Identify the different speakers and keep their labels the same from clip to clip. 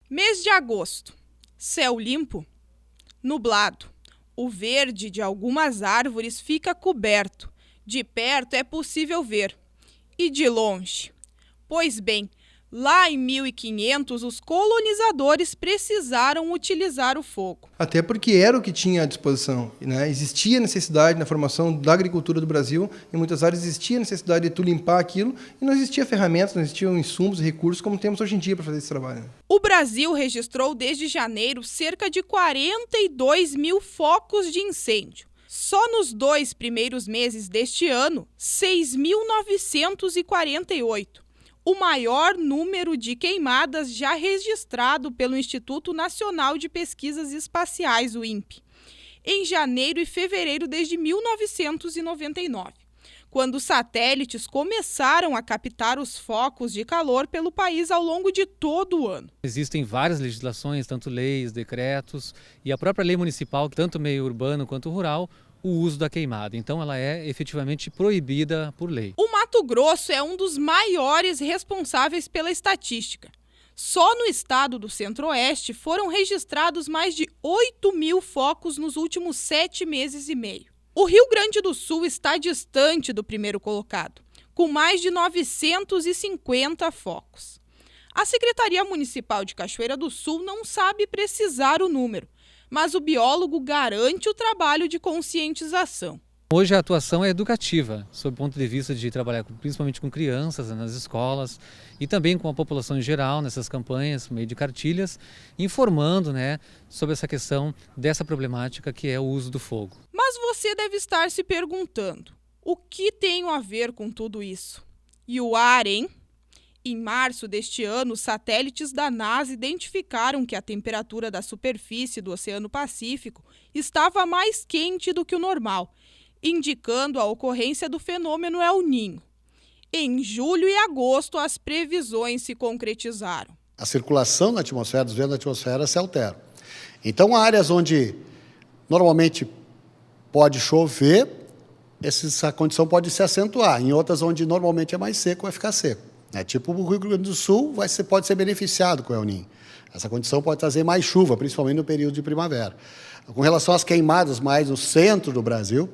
Speaker 1: Mês de agosto. Céu limpo, nublado. O verde de algumas árvores fica coberto. De perto é possível ver. E de longe? Pois bem, lá em 1500, os colonizadores precisaram utilizar o fogo.
Speaker 2: Até porque era o que tinha à disposição, né? Existia necessidade na formação da agricultura do Brasil, em muitas áreas existia necessidade de tu limpar aquilo, e não existia ferramentas, não existiam insumos e recursos como temos hoje em dia para fazer esse trabalho.
Speaker 1: O Brasil registrou desde janeiro cerca de 42 mil focos de incêndio. Só nos 2 primeiros meses deste ano, 6.948. O maior número de queimadas já registrado pelo Instituto Nacional de Pesquisas Espaciais, o INPE, em janeiro e fevereiro desde 1999, quando os satélites começaram a captar os focos de calor pelo país ao longo de todo o ano.
Speaker 3: Existem várias legislações, tanto leis, decretos e a própria lei municipal, tanto meio urbano quanto rural, o uso da queimada. Então ela é efetivamente proibida por lei.
Speaker 1: O Mato Grosso é um dos maiores responsáveis pela estatística. Só no estado do Centro-Oeste foram registrados mais de 8 mil focos nos últimos 7 meses e meio. O Rio Grande do Sul está distante do primeiro colocado, com mais de 950 focos. A Secretaria Municipal de Cachoeira do Sul não sabe precisar o número, mas o biólogo garante o trabalho de conscientização.
Speaker 3: Hoje a atuação é educativa, sob o ponto de vista de trabalhar principalmente com crianças nas escolas e também com a população em geral nessas campanhas, por meio de cartilhas, informando, sobre essa questão dessa problemática que é o uso do fogo.
Speaker 1: Mas você deve estar se perguntando, o que tem a ver com tudo isso? E o ar, hein? Em março deste ano, os satélites da NASA identificaram que a temperatura da superfície do Oceano Pacífico estava mais quente do que o normal, indicando a ocorrência do fenômeno El Niño. Em julho e agosto, as previsões se concretizaram.
Speaker 4: A circulação na atmosfera, dos ventos da atmosfera se alteram. Então, áreas onde normalmente pode chover, essa condição pode se acentuar. Em outras onde normalmente é mais seco, vai ficar seco. Tipo o Rio Grande do Sul pode ser beneficiado com o El Niño. Essa condição pode trazer mais chuva, principalmente no período de primavera. Com relação às queimadas mais no centro do Brasil,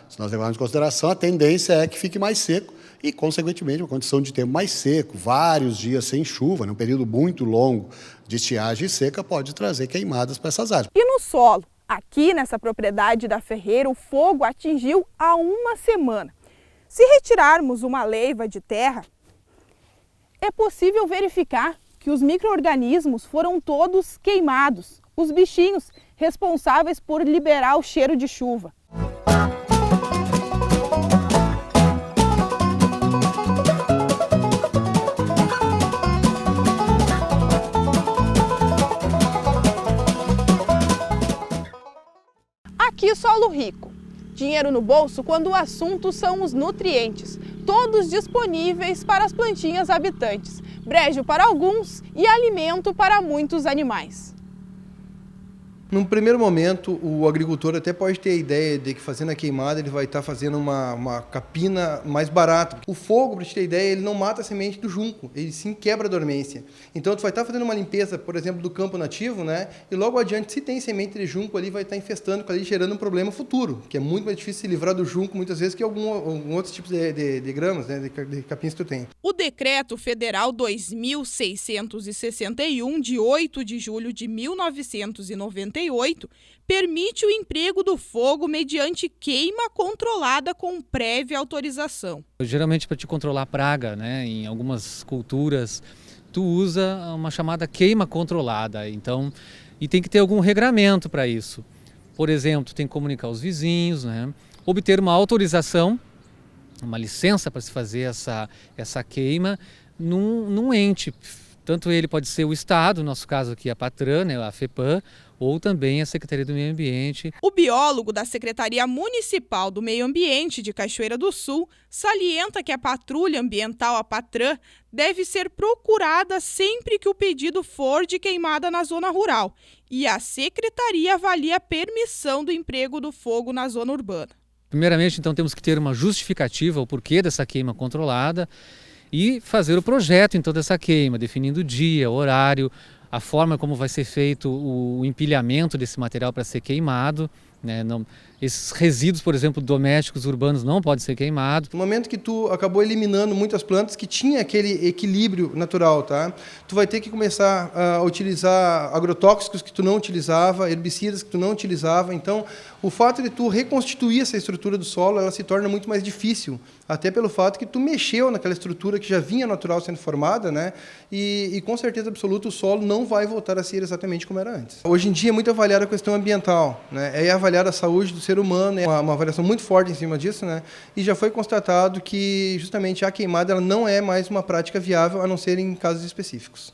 Speaker 4: se nós levarmos em consideração, a tendência é que fique mais seco e, consequentemente, uma condição de tempo mais seco, vários dias sem chuva, num período muito longo de estiagem seca, pode trazer queimadas para essas áreas.
Speaker 1: E no solo? Aqui nessa propriedade da Ferreira, o fogo atingiu há uma semana. Se retirarmos uma leiva de terra, é possível verificar que os micro-organismos foram todos queimados, os bichinhos responsáveis por liberar o cheiro de chuva. Aqui solo rico. Dinheiro no bolso quando o assunto são os nutrientes, todos disponíveis para as plantinhas habitantes, brejo para alguns e alimento para muitos animais.
Speaker 2: Num primeiro momento, o agricultor até pode ter a ideia de que fazendo a queimada ele vai estar fazendo uma capina mais barata. O fogo, para te ter ideia, ele não mata a semente do junco, ele sim quebra a dormência. Então, tu vai estar fazendo uma limpeza, por exemplo, do campo nativo, e logo adiante, se tem semente de junco ali, vai estar infestando, ali, gerando um problema futuro, que é muito mais difícil se livrar do junco, muitas vezes, que algum outros tipos de gramas, de capins que tu tem.
Speaker 1: O Decreto Federal 2661, de 8 de julho de 1998, permite o emprego do fogo mediante queima controlada com prévia autorização.
Speaker 3: Geralmente, para te controlar a praga, em algumas culturas, tu usa uma chamada queima controlada. Então, e tem que ter algum regramento para isso. Por exemplo, tu tem que comunicar aos vizinhos, obter uma autorização, uma licença para se fazer essa queima num ente. Tanto ele pode ser o Estado, no nosso caso aqui a Patran, a FEPAM, ou também a Secretaria do Meio Ambiente.
Speaker 1: O biólogo da Secretaria Municipal do Meio Ambiente de Cachoeira do Sul salienta que a patrulha ambiental, a Patran, deve ser procurada sempre que o pedido for de queimada na zona rural e a Secretaria avalia a permissão do emprego do fogo na zona urbana.
Speaker 3: Primeiramente, então, temos que ter uma justificativa, o porquê dessa queima controlada e fazer o projeto, então, dessa queima, definindo o dia, o horário, a forma como vai ser feito o empilhamento desse material para ser queimado, né? Esses resíduos, por exemplo, domésticos urbanos não podem ser queimados.
Speaker 2: No momento que tu acabou eliminando muitas plantas que tinha aquele equilíbrio natural, tá? Tu vai ter que começar a utilizar agrotóxicos que tu não utilizava, herbicidas que tu não utilizava. Então, o fato de tu reconstituir essa estrutura do solo, ela se torna muito mais difícil, até pelo fato que tu mexeu naquela estrutura que já vinha natural sendo formada, né? E com certeza absoluta o solo não vai voltar a ser exatamente como era antes. Hoje em dia é muito avaliada a questão ambiental, né? É avaliada a saúde do ser humano, é uma avaliação muito forte em cima disso, né? E já foi constatado que justamente a queimada ela não é mais uma prática viável, a não ser em casos específicos.